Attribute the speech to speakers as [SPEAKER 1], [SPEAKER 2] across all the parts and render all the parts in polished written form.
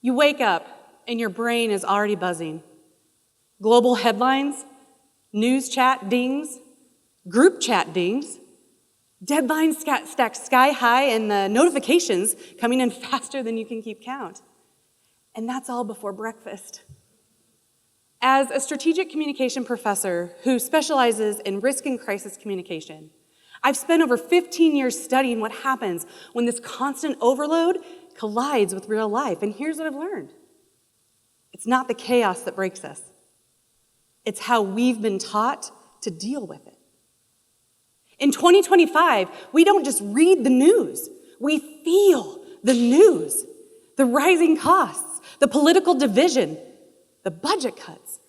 [SPEAKER 1] You wake up and your brain is already buzzing. Global headlines, news chat dings, group chat dings, deadlines stacked sky high, and the notifications coming in faster than you can keep count. And that's all before breakfast. As a strategic communication professor who specializes in risk and crisis communication, I've spent over 15 years studying what happens when this constant overload collides with real life. And here's what I've learned. It's not the chaos that breaks us. It's how we've been taught to deal with it. In 2025, we don't just read the news. We feel the news. The rising costs, the political division, the budget cuts.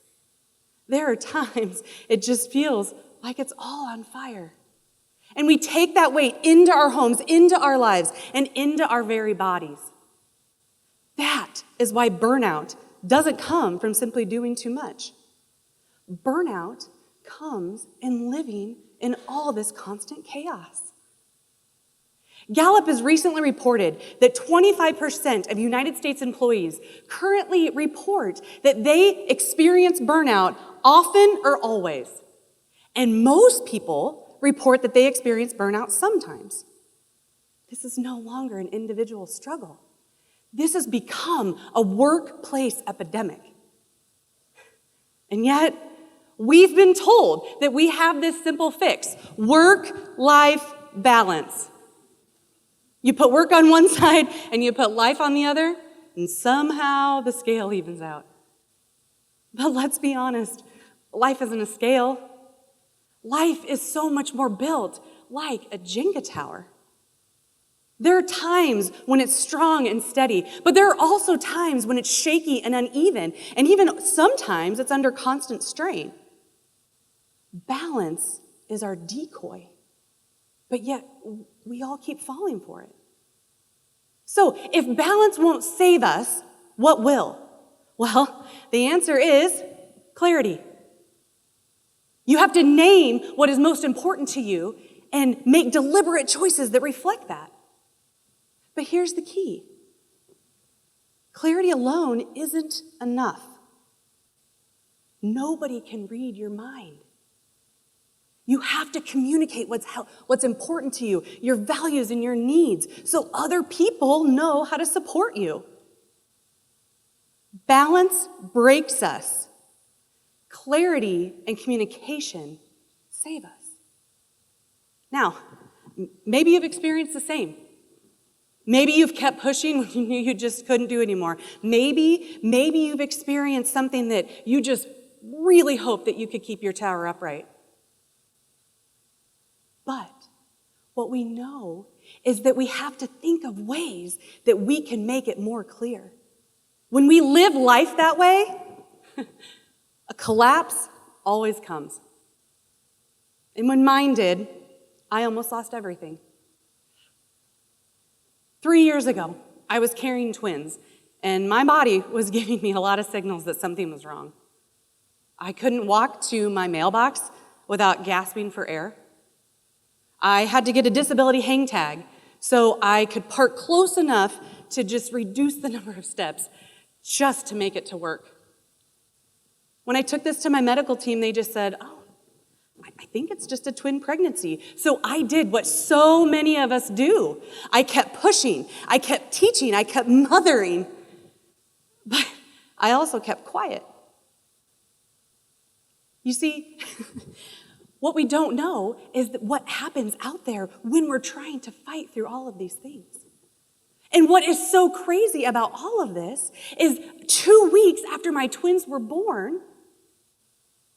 [SPEAKER 1] There are times it just feels like it's all on fire. And we take that weight into our homes, into our lives, and into our very bodies. That is why burnout doesn't come from simply doing too much. Burnout comes in living in all this constant chaos. Gallup has recently reported that 25% of United States employees currently report that they experience burnout often or always. And most people report that they experience burnout sometimes. This is no longer an individual struggle. This has become a workplace epidemic. And yet, we've been told that we have this simple fix: work-life balance. You put work on one side and you put life on the other, and somehow the scale evens out. But let's be honest, life isn't a scale. Life is so much more built like a Jenga tower. There are times when it's strong and steady, but there are also times when it's shaky and uneven, and even sometimes it's under constant strain. Balance is our decoy, but yet we all keep falling for it. So if balance won't save us, what will? Well, the answer is clarity. You have to name what is most important to you and make deliberate choices that reflect that. But here's the key. Clarity alone isn't enough. Nobody can read your mind. You have to communicate what's important to you, your values and your needs, so other people know how to support you. Balance breaks us. Clarity and communication save us. Now, maybe you've experienced the same. Maybe you've kept pushing when you knew you just couldn't do anymore. Maybe you've experienced something that you just really hoped that you could keep your tower upright. But what we know is that we have to think of ways that we can make it more clear. When we live life that way, a collapse always comes. And when mine did, I almost lost everything. 3 years ago, I was carrying twins, and my body was giving me a lot of signals that something was wrong. I couldn't walk to my mailbox without gasping for air. I had to get a disability hang tag so I could park close enough to just reduce the number of steps just to make it to work. When I took this to my medical team, they just said, "Oh, I think it's just a twin pregnancy." So I did what so many of us do. I kept pushing, I kept teaching, I kept mothering, but I also kept quiet. You see, what we don't know is that what happens out there when we're trying to fight through all of these things. And what is so crazy about all of this is 2 weeks after my twins were born,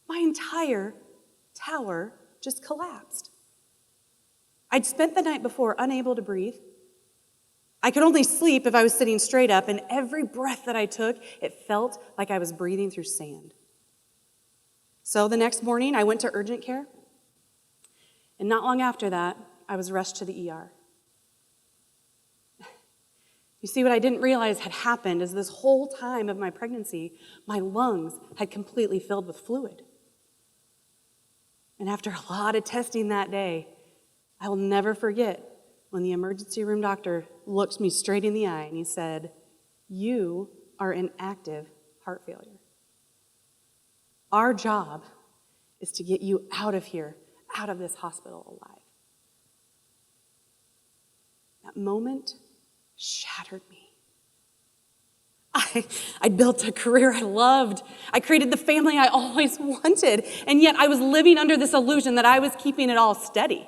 [SPEAKER 1] my entire tower just collapsed. I'd spent the night before unable to breathe. I could only sleep if I was sitting straight up, and every breath that I took, it felt like I was breathing through sand. So the next morning, I went to urgent care, and not long after that, I was rushed to the ER. You see, what I didn't realize had happened is this whole time of my pregnancy, my lungs had completely filled with fluid. And after a lot of testing that day, I will never forget when the emergency room doctor looked me straight in the eye and he said, "You are in active heart failure. Our job is to get you out of here, out of this hospital alive. That moment shattered me. I built a career I loved. I created the family I always wanted. And yet I was living under this illusion that I was keeping it all steady.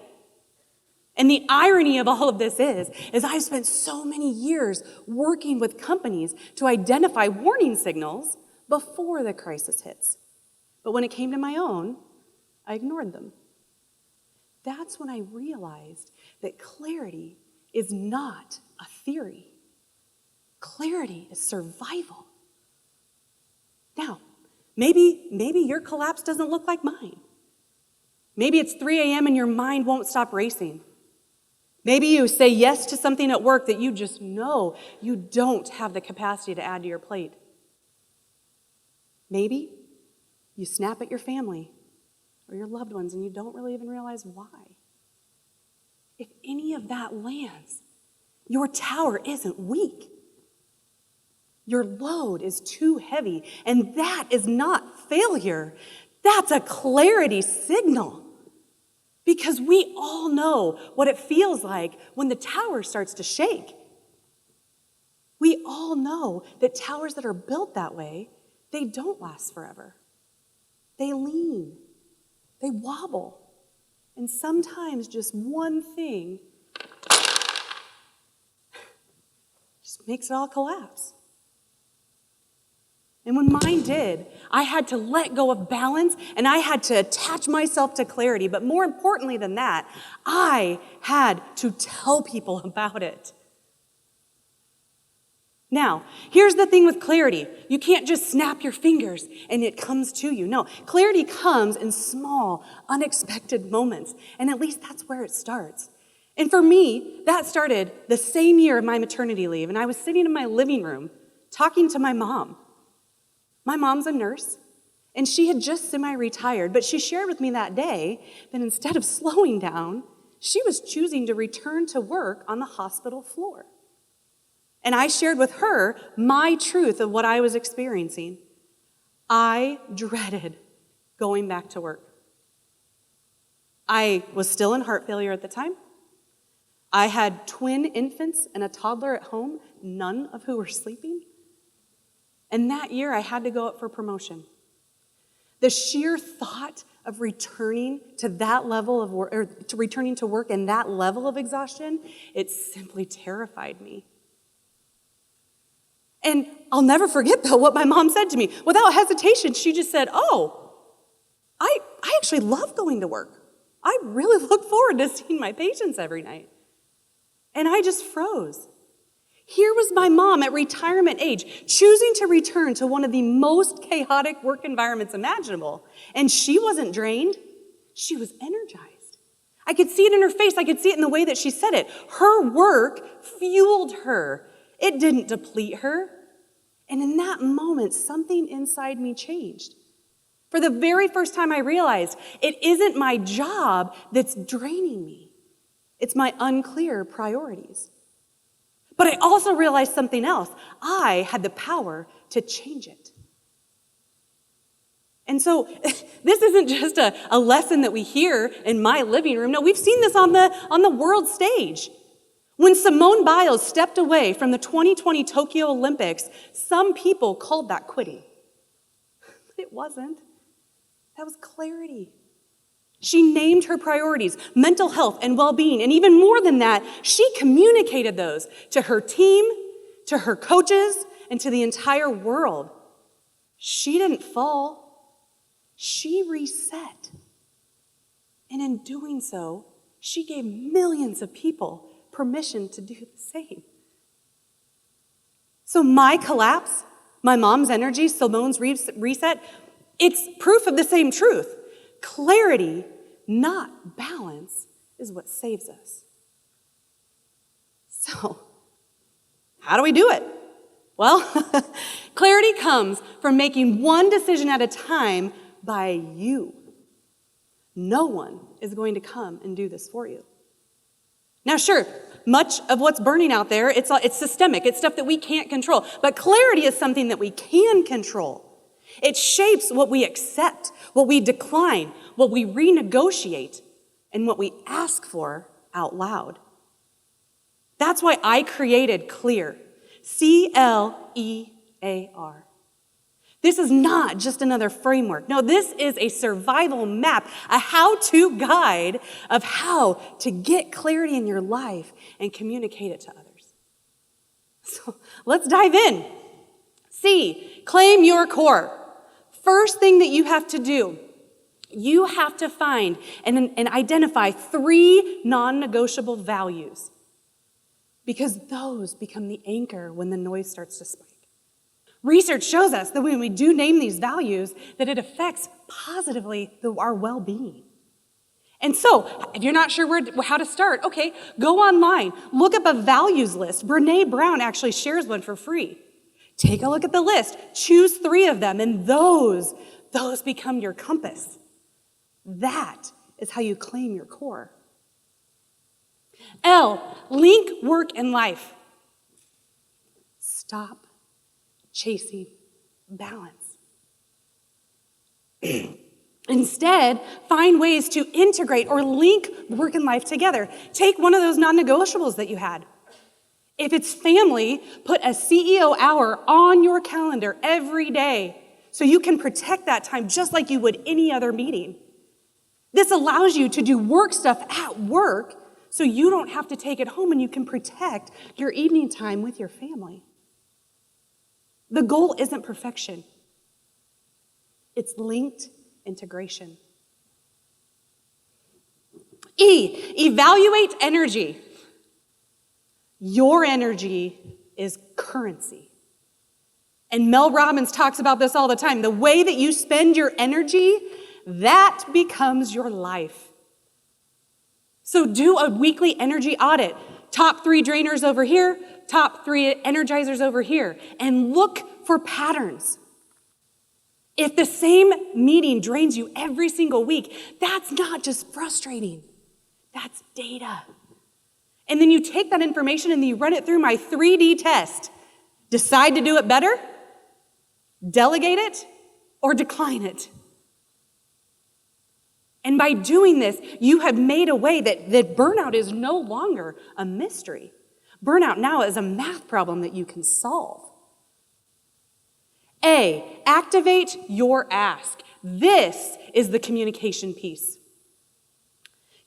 [SPEAKER 1] And the irony of all of this is I've spent so many years working with companies to identify warning signals before the crisis hits. But when it came to my own, I ignored them. That's when I realized that clarity is not a theory. Clarity is survival. Now, maybe your collapse doesn't look like mine. Maybe it's 3 a.m. and your mind won't stop racing. Maybe you say yes to something at work that you just know you don't have the capacity to add to your plate. Maybe you snap at your family or your loved ones and you don't really even realize why. If any of that lands, your tower isn't weak. Your load is too heavy, and that is not failure. That's a clarity signal. Because we all know what it feels like when the tower starts to shake. We all know that towers that are built that way, they don't last forever. They lean, they wobble, and sometimes just one thing just makes it all collapse. And when mine did, I had to let go of balance and I had to attach myself to clarity. But more importantly than that, I had to tell people about it. Now, here's the thing with clarity. You can't just snap your fingers and it comes to you. No, clarity comes in small, unexpected moments. And at least that's where it starts. And for me, that started the same year of my maternity leave. And I was sitting in my living room talking to my mom. My mom's a nurse, and she had just semi-retired, but she shared with me that day that instead of slowing down, she was choosing to return to work on the hospital floor. And I shared with her my truth of what I was experiencing. I dreaded going back to work. I was still in heart failure at the time. I had twin infants and a toddler at home, none of who were sleeping. And that year, I had to go up for promotion. The sheer thought of returning to that level of work, or to returning to work and that level of exhaustion, it simply terrified me. And I'll never forget, though, what my mom said to me. Without hesitation, she just said, "Oh, I actually love going to work. I really look forward to seeing my patients every night." And I just froze. Here was my mom at retirement age, choosing to return to one of the most chaotic work environments imaginable. And she wasn't drained. She was energized. I could see it in her face. I could see it in the way that she said it. Her work fueled her. It didn't deplete her. And in that moment, something inside me changed. For the very first time, I realized it isn't my job that's draining me. It's my unclear priorities. But I also realized something else. I had the power to change it. And so this isn't just a lesson that we hear in my living room. No, we've seen this on the world stage. When Simone Biles stepped away from the 2020 Tokyo Olympics, some people called that quitting. But it wasn't. That was clarity. She named her priorities, mental health and well-being, and even more than that, she communicated those to her team, to her coaches, and to the entire world. She didn't fall. She reset. And in doing so, she gave millions of people permission to do the same. So my collapse, my mom's energy, Simone's reset, it's proof of the same truth. Clarity, not balance, is what saves us. So, how do we do it? Well, clarity comes from making one decision at a time by you. No one is going to come and do this for you. Now, sure, much of what's burning out there, it's systemic. It's stuff that we can't control. But clarity is something that we can control. It shapes what we accept, what we decline, what we renegotiate, and what we ask for out loud. That's why I created CLEAR, CLEAR. This is not just another framework. No, this is a survival map, a how-to guide of how to get clarity in your life and communicate it to others. So let's dive in. C, claim your core. First thing that you have to do, you have to find and identify 3 non-negotiable values, because those become the anchor when the noise starts to spike. Research shows us that when we do name these values, that it affects positively our well-being. And so, if you're not sure how to start, okay, go online, look up a values list. Brené Brown actually shares one for free. Take a look at the list, choose 3 of them, and those become your compass. That is how you claim your core. L, link work and life. Stop chasing balance. Instead, find ways to integrate or link work and life together. Take one of those non-negotiables that you had. If it's family, put a CEO hour on your calendar every day so you can protect that time just like you would any other meeting. This allows you to do work stuff at work so you don't have to take it home and you can protect your evening time with your family. The goal isn't perfection. It's linked integration. E, evaluate energy. Your energy is currency. And Mel Robbins talks about this all the time. The way that you spend your energy, that becomes your life. So do a weekly energy audit. Top 3 drainers over here, top 3 energizers over here, and look for patterns. If the same meeting drains you every single week, that's not just frustrating, that's data. And then you take that information and you run it through my 3D test. Decide to do it better, delegate it, or decline it. And by doing this, you have made a way that burnout is no longer a mystery. Burnout now is a math problem that you can solve. A, activate your ask. This is the communication piece.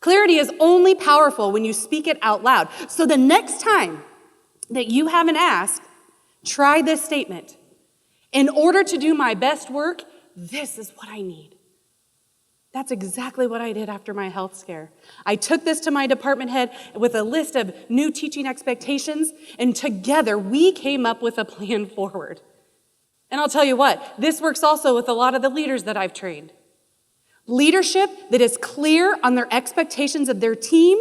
[SPEAKER 1] Clarity is only powerful when you speak it out loud. So the next time that you have an ask, try this statement. In order to do my best work, this is what I need. That's exactly what I did after my health scare. I took this to my department head with a list of new teaching expectations, and together we came up with a plan forward. And I'll tell you what, this works also with a lot of the leaders that I've trained. Leadership that is clear on their expectations of their team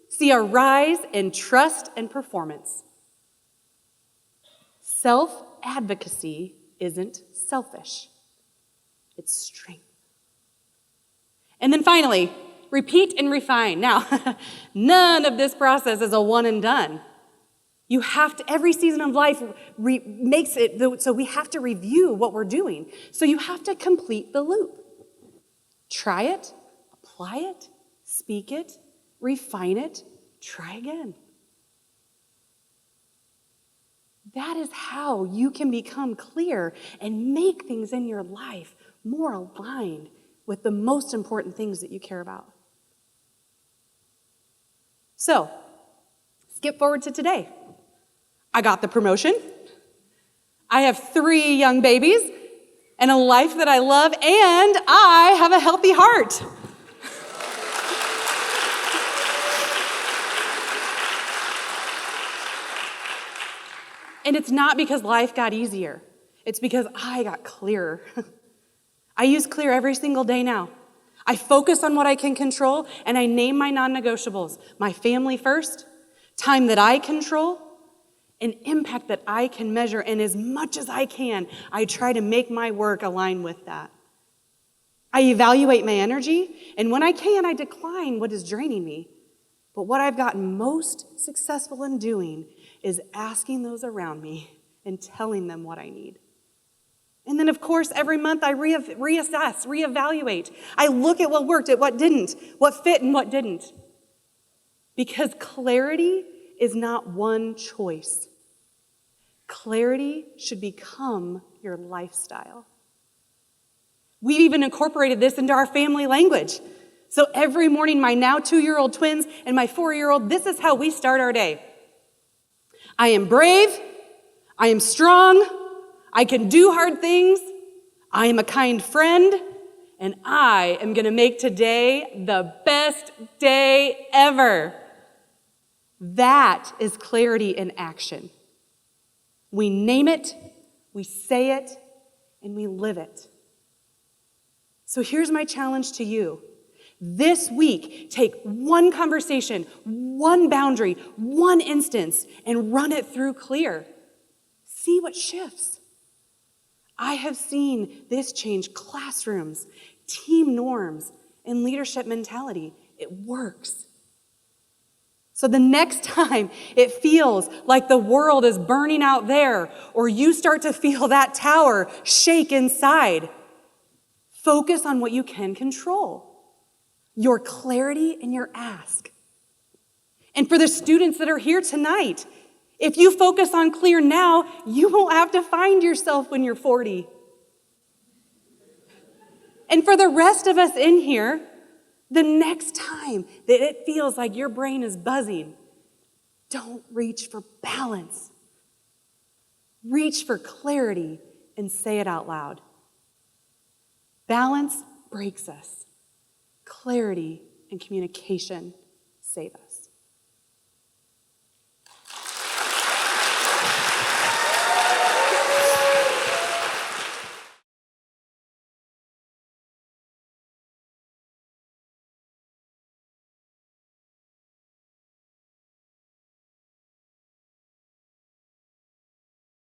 [SPEAKER 1] see a rise in trust and performance. Self-advocacy isn't selfish, it's strength. And then finally, repeat and refine. Now, none of this process is a one and done. You have to, every season of life makes it, so we have to review what we're doing. So you have to complete the loop. Try it, apply it, speak it, refine it, try again. That is how you can become clear and make things in your life more aligned with the most important things that you care about. So, skip forward to today. I got the promotion. I have 3 young babies and a life that I love, and I have a healthy heart. And it's not because life got easier. It's because I got clearer. I use CLEAR every single day now. I focus on what I can control, and I name my non-negotiables. My family first, time that I control, an impact that I can measure, and as much as I can, I try to make my work align with that. I evaluate my energy, and when I can, I decline what is draining me. But what I've gotten most successful in doing is asking those around me and telling them what I need. And then, of course, every month I reassess, reevaluate. I look at what worked, at what didn't, what fit and what didn't. Because clarity is not one choice. Clarity should become your lifestyle. We've even incorporated this into our family language. So every morning, my now 2-year-old twins and my 4-year-old, this is how we start our day. I am brave. I am strong. I can do hard things. I am a kind friend. And I am going to make today the best day ever. That is clarity in action. We name it, we say it, and we live it. So here's my challenge to you. This week, take one conversation, one boundary, one instance, and run it through clear. See what shifts. I have seen this change classrooms, team norms, and leadership mentality. It works. So the next time it feels like the world is burning out there, or you start to feel that tower shake inside, focus on what you can control, your clarity and your ask. And for the students that are here tonight, if you focus on clear now, you won't have to find yourself when you're 40. And for the rest of us in here, the next time that it feels like your brain is buzzing, don't reach for balance. Reach for clarity and say it out loud. Balance breaks us. Clarity and communication save us.